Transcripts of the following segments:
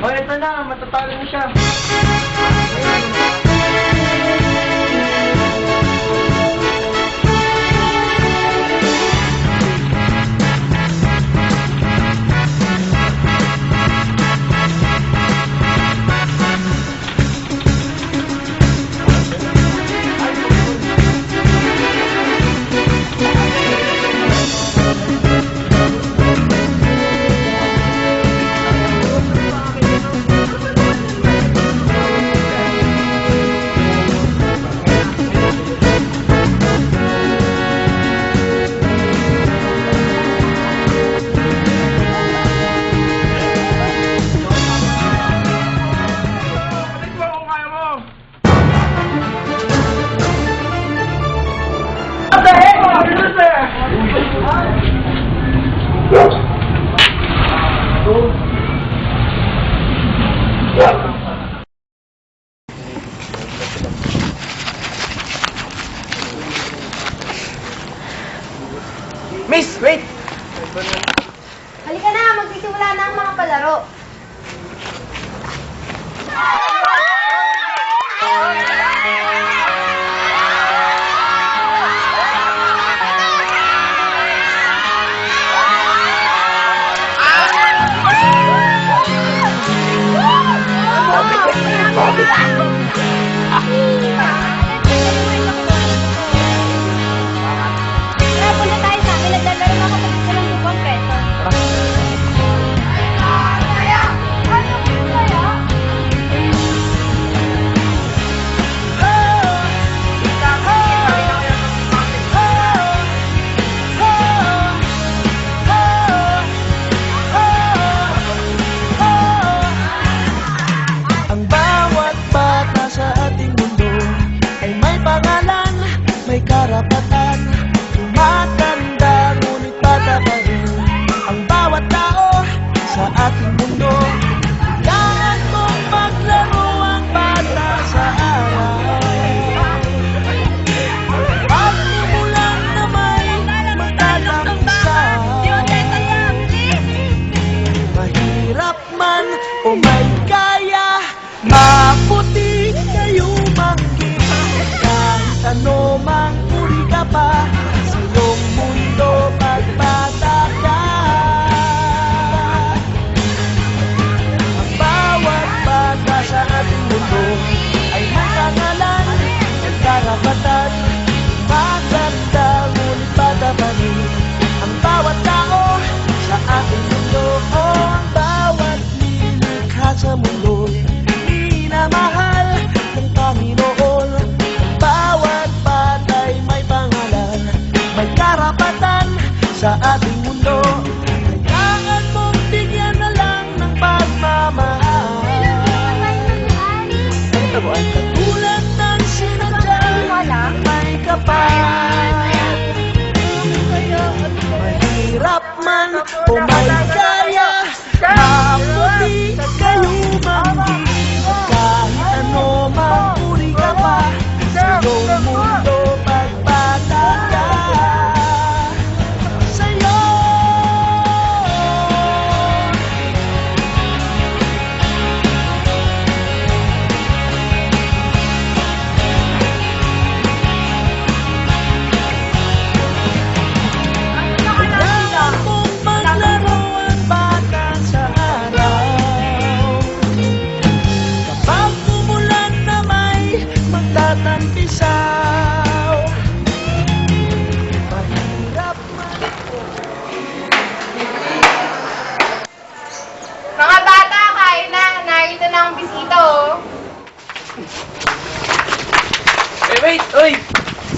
O, eto na. Matatalo na siya. Miss, wait! Halika na, magsisimula na ang mga palaro. Karapatan, tumatanda ngunit bata pa rin ang bawat tao sa ating mundo. Kailangan mong maglaro ang bata sa araw. Pagmumulan na may magtatampisaw. Mahirap man o may kaya, maputi kayo manggit. Kahit ano mang pa sa iyong mundo pagbata ka. Ang bawat bata sa ating mundo ay may pangalan at karapatan. Maganda ngunit bata pa rin ang bawat tao sa ating mundo. Ang bawat nilikha sa mundo minamahal ng Panginoon. Bawat bata'y may pangalan, may karapatan sa ating mundo. Kailangan mong bigyan na lang ng pagmamahal. Katulad ng sinadya, may kapal. Mahirap man o may kaya, maputi kayo manggit. Kahit ano mang uri ka pa sa iyong mundo pagbata ka. Sa'yo kailangan mong maglaro ang bata sa araw. Kapag umulan na may magtatampisaw, mahirap man. Mga bata, kain na. Narito na ang bisita, oh. Wait! Uy!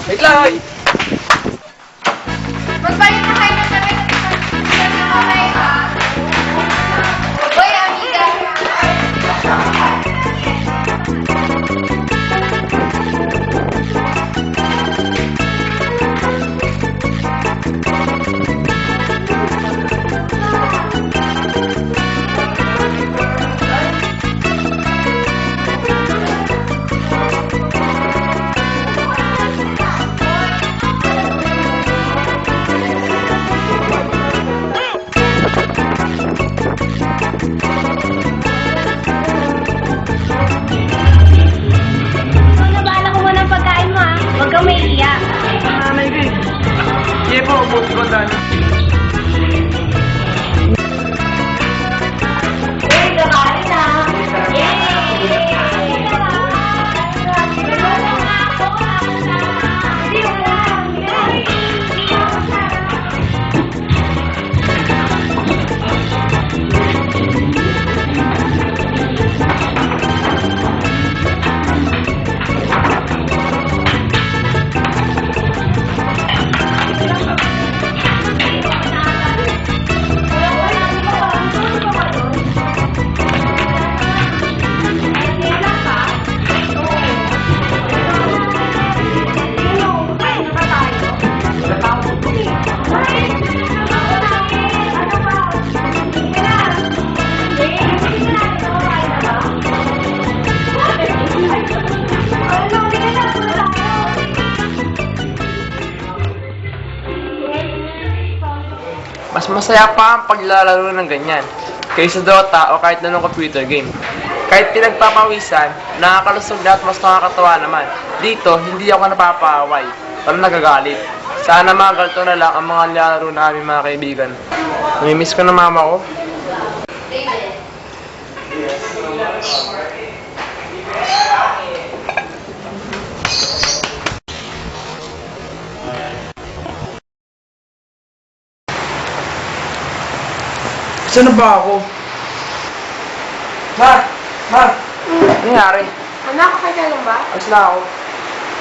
Wait lang, uy! Magpalit na kayo ng damit at isang kamay, ha? Uy, amiga. masaya pa ang paglalaro ng ganyan. Kaysa Dota o kahit anong computer game. Kahit pinagpapawisan, nakakalusog na at mas nakakatawa naman. Dito, hindi ako napapaway. Parang nagagalit. Sana mga ganito na lang ang mga nilalaro na aming mga kaibigan. Namimiss ko na mama ko. Saan na ba ako? Ma! Ma! Ano nangyari? Anak, okay ka lang ba? Alis na ako.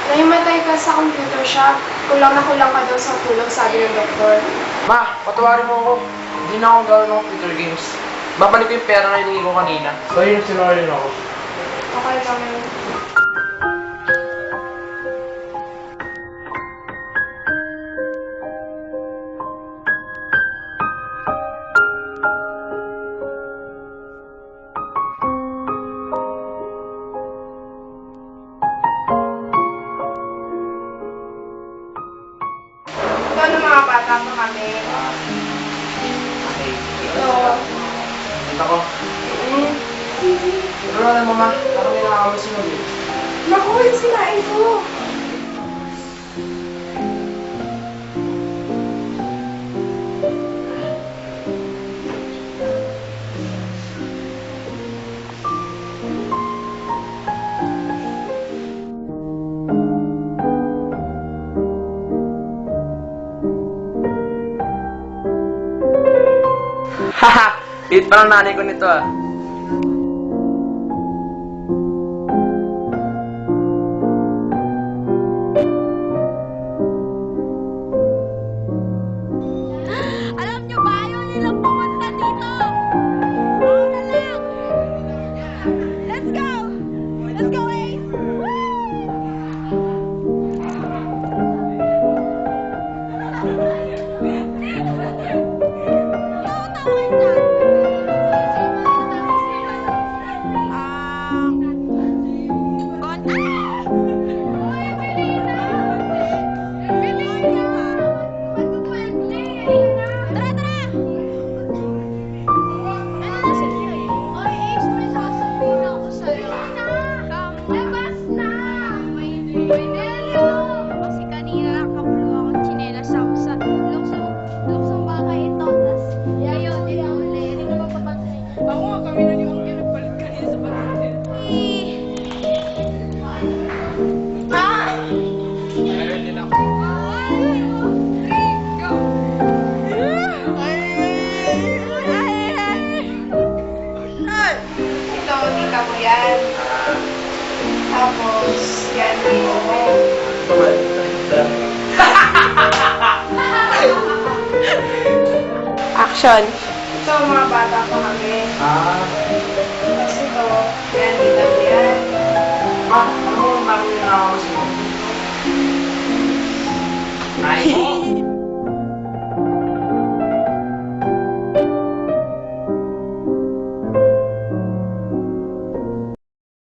Nahimatay ka sa computer shop. Kulang na kulang ka daw sa tulog, sabi ng doktor. Ma, patawarin mo ako. Hindi na ako gawin ng computer games. Babalik ko yung pera na hiningi ko kanina. So yun, sinungaling ako. Okay lang yun. Ito ng mga bata pa kami. Okay. Ito. Ito ko. Ano na mo, ma? Parang may nakakamasunod eh. Naku, yung sinain ko. Haha! Hit pa ng nanay ko nito ah. Alam nyo ba, ayaw nilang pumunta dito. Oo na lang. Let's go. Let's go, Ace. Kasi kanina nakapulo ako tsinelas ako sa luksong baka ito. Tas ayaw din ako layering na mapapansin. Ako nga, kami na yung kinagpalit kanina sa pagkakas. Meron din ako. Ito, tita mo yan. Tapos, yan, tito mo. Action. Ito, mga bata pa kami.